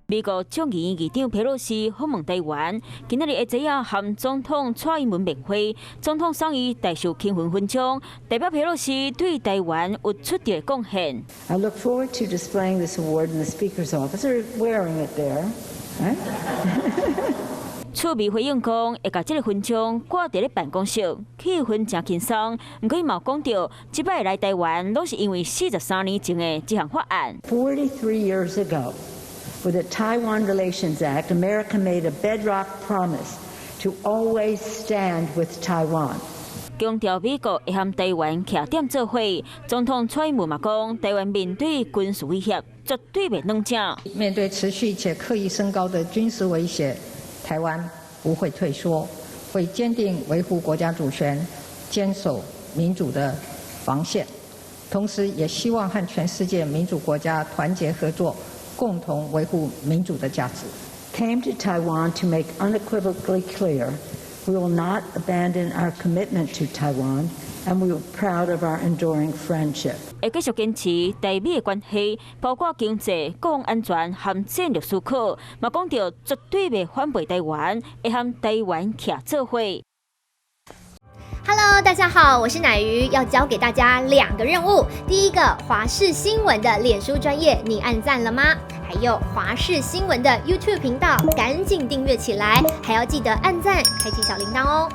美国众议院议长佩洛西访问台湾，今日下午和总统蔡英文面会，总统赏伊大秀庆婚勋章，代表佩洛西对台湾有出色的贡献。I look forward to displaying this award in the Speaker's office. They're wearing it there, right? 趣味回应讲，会把这个勋章挂在咧办公室，气氛真轻松。不过伊嘛讲到，这摆来台湾拢是因为43年前的一项法案。43 years ago, with the Taiwan Relations Act, America made a bedrock promise to always stand with Taiwan. 强调美国会和台湾徛点做伙，总统蔡英文嘛讲，台湾面对军事威胁，绝对袂软正。面对持续且刻意升高的军事威胁，台湾不会退缩，会坚定维护国家主权，坚守民主的防线。同时，也希望和全世界民主国家团结合作，共同维护民主的价值。Came to Taiwan to make unequivocally clear we will not abandon our commitment to Taiwan, and we are proud of our enduring friendship. 会继续坚持台美的关系，包括经济、国防安全和战略思考，嘛讲到绝对袂反背台湾，会和台湾徛做伙。Hello， 大家好，我是乃瑜，要教给大家2个任务。第一个，华视新闻的脸书专页，你按赞了吗？还有华视新闻的 YouTube 频道，赶紧订阅起来，还要记得按赞，开启小铃铛哦。